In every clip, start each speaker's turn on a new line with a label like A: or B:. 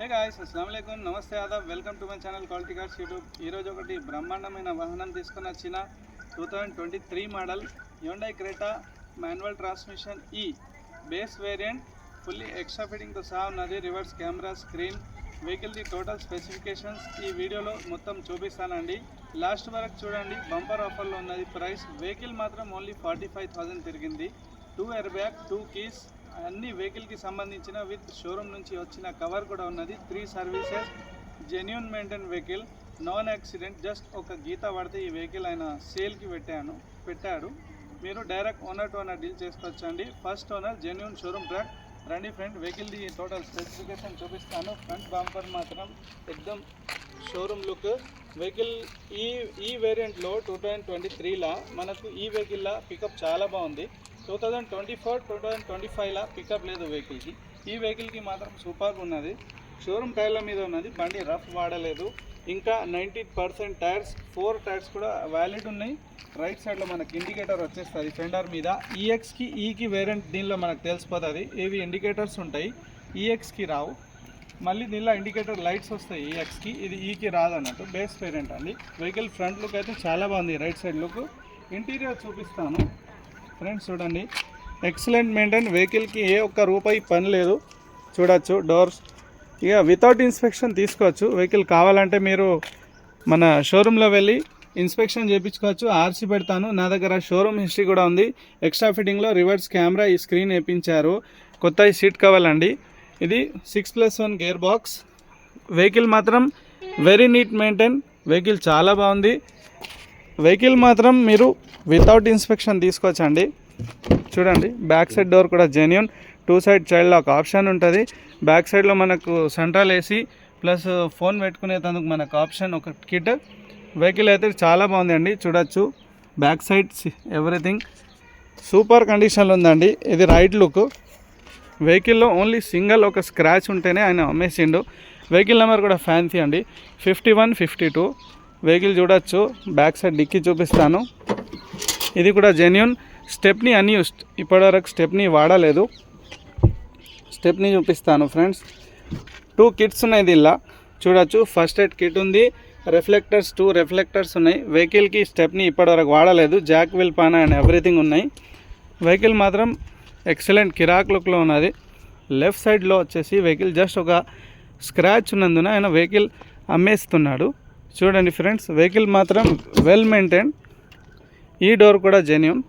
A: Hey guys, అస్సలాము అలైకుం, నమస్తే, ఆదాబ్, welcome to my channel Quality Cars YouTube. ఈరోజు ఒకటి బ్రహ్మాండమైన వాహనం తీసుకొని వచ్చిన 2023 model Hyundai Creta manual transmission ఈ బేస్ వేరియంట్ ఫుల్లీ ఎక్స్ట్రా ఫిట్టింగ్తో సహా ఉన్నది. రివర్స్ కెమెరా, స్క్రీన్, వెహికల్ది టోటల్ స్పెసిఫికేషన్స్ ఈ వీడియోలో మొత్తం చూపిస్తానండి. లాస్ట్ వరకు చూడండి. బంపర్ ఆఫర్లో ఉన్నది. ప్రైస్ వెహికల్ మాత్రం ఓన్లీ 45,000 తిరిగింది. 2 ఎయిర్ బ్యాగ్, 2 కీస్, అన్ని వెహికల్కి సంబంధించిన విత్ షోరూమ్ నుంచి వచ్చిన కవర్ కూడా ఉన్నది. 3 services, genuine maintain vehicle, non accident. Just ఒక గీత పడితే ఈ వెహికల్ ఆయన సేల్కి పెట్టాడు. మీరు direct owner to owner deal చేసుకోవచ్చండి. First owner, genuine showroom track. రండి ఫ్రెండ్, వెహికల్ది టోటల్ స్పెసిఫికేషన్ చూపిస్తాను. ఫ్రంట్ బంపర్ మాత్రం ఎక్దమ్ షోరూమ్ లుక్. వెహికల్ ఈ వేరియంట్లో 2023లా మనకు ఈ వెహికల్లా పికప్ చాలా బాగుంది. 2024, 2025లా పికప్ లేదు వెహికల్కి. ఈ వెహికల్కి మాత్రం సూపర్గా ఉన్నది. షోరూమ్ టైర్ల మీద ఉన్నది. బండి రఫ్ వాడలేదు. ఇంకా 90% టైర్స్, 4 టైర్స్ కూడా వ్యాలిడ్ ఉన్నాయి. రైట్ సైడ్లో మనకి ఇండికేటర్ వచ్చేస్తుంది ఫెండర్ మీద. ఈఎక్స్కి ఈకి వేరియంట్ దీనిలో మనకు తెలిసిపోతుంది. ఏవి ఇండికేటర్స్ ఉంటాయి, ఈఎక్స్కి రావు. మళ్ళీ దీనిలో ఇండికేటర్ లైట్స్ వస్తాయి ఈఎక్స్కి, ఇది ఈకి రాదన్నట్టు. బేస్ వేరియంట్ అండి. వెహికల్ ఫ్రంట్ లుక్ అయితే చాలా బాగుంది. Right side look. ఇంటీరియర్ చూపిస్తాను ఫ్రెండ్స్, చూడండి. Excellent maintain. వెహికల్కి ఏ ఒక్క రూపాయి పని లేదు. చూడొచ్చు డోర్స్. ఇక వితౌట్ ఇన్స్పెక్షన్ తీసుకోవచ్చు. వెహికల్ కావాలంటే మీరు మన షోరూంలో వెళ్ళి ఇన్స్పెక్షన్ చేయించుకోవచ్చు. ఆర్సీ పెడతాను. నా దగ్గర షోరూమ్ హిస్టరీ కూడా ఉంది. ఎక్స్ట్రా ఫిట్టింగ్లో రివర్స్ కెమెరా, ఈ స్క్రీన్ వేయించారు. కొత్త సీట్ కావాలండి. ఇది 6+1 గేర్ బాక్స్. వెహికల్ మాత్రం వెరీ నీట్ మెయింటైన్. వెహికల్ చాలా బాగుంది. వెహికల్ మాత్రం మీరు వితౌట్ ఇన్స్పెక్షన్ తీసుకోవచ్చండి. చూడండి, బ్యాక్ సైడ్ డోర్ కూడా genuine. 2 side child lock option ఉంటుంది. బ్యాక్ సైడ్లో మనకు సెంట్రల్ ఏసీ ప్లస్ ఫోన్ పెట్టుకునేందుకు మనకు ఆప్షన్ ఒక కిట్. వెహికల్ అయితే చాలా బాగుంది అండి. చూడొచ్చు బ్యాక్ సైడ్ ఎవ్రీథింగ్ సూపర్ కండిషన్లో ఉందండి. ఇది రైట్ లుక్. వెహికల్లో ఓన్లీ సింగల్ ఒక స్క్రాచ్ ఉంటేనే ఆయన అమ్మేసిండు. వెహికల్ నెంబర్ కూడా ఫ్యాన్సీ అండి, 5152. వెహికల్ చూడొచ్చు. బ్యాక్ సైడ్ డిక్కీ చూపిస్తాను. ఇది కూడా జెన్యూన్. స్టెప్నీ అన్యూస్డ్, ఇప్పటివరకు స్టెప్నీ వాడలేదు. స్టెప్నీ చూపిస్తాను ఫ్రెండ్స్. 2 కిట్స్ ఉన్నాయి దీనిలో. చూడొచ్చు, ఫస్ట్ ఎయిడ్ కిట్ ఉంది. రిఫ్లెక్టర్స్ 2 రిఫ్లెక్టర్స్ ఉన్నాయి. వెహికల్కి స్టెప్నీ ఇప్పటివరకు వాడలేదు. జాక్ విల్ పానా అండ్ ఎవ్రీథింగ్ ఉన్నాయి. వెహికల్ మాత్రం ఎక్సలెంట్ కిరాక్ లుక్లో ఉన్నది. లెఫ్ట్ సైడ్లో వచ్చేసి వెహికల్ జస్ట్ ఒక స్క్రాచ్ ఉన్నందున ఆయన వెహికల్ అమ్మేస్తున్నాడు. చూడండి ఫ్రెండ్స్, వెహికల్ మాత్రం వెల్ మెయింటైన్. ఈ డోర్ కూడా genuine.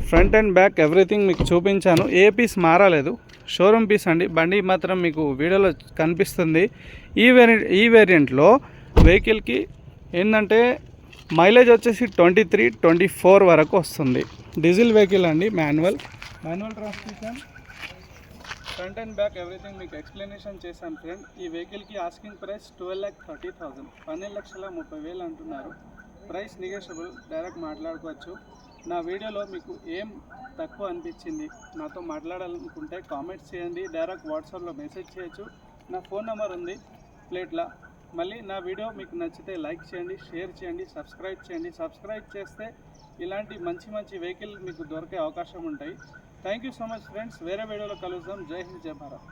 A: Front and back everything మీకు చూపించాను. ఏ పీస్ మారలేదు. షోరూమ్ పీస్ అండి. బండి మాత్రం మీకు వీడియోలో కనిపిస్తుంది. ఈ వేరియంట్లో వెహికల్కి ఏంటంటే మైలేజ్ వచ్చేసి 23-24 వరకు వస్తుంది. డీజిల్ వెహికల్ అండి. Manual transmission. Front and back everything మీకు ఎక్స్ప్లెనేషన్ చేశాను ఫ్రెండ్. ఈ వెహికల్కి ఆస్కింగ్ ప్రైస్ 12,30,000, 12,30,000 అంటున్నారు. ప్రైస్ నెగోషియబుల్, డైరెక్ట్ మాట్లాడుకోవచ్చు. నా వీడియోలో మీకు ఏం తక్కువ అనిపించింది, నాతో మాట్లాడాలనుకుంటే కామెంట్స్ చేయండి. డైరెక్ట్ వాట్సాప్లో మెసేజ్ చేయొచ్చు. నా ఫోన్ నెంబర్ ఉంది ప్లేట్లో. మళ్ళీ నా వీడియో మీకు నచ్చితే లైక్ చేయండి, షేర్ చేయండి, సబ్స్క్రైబ్ చేయండి. సబ్స్క్రైబ్ చేస్తే ఇలాంటి మంచి వెహికల్ మీకు దొరికే అవకాశం ఉంటాయి. Thank you so much friends. వేరే వీడియోలో కలుద్దాం. జై హింద్, జై భారత్.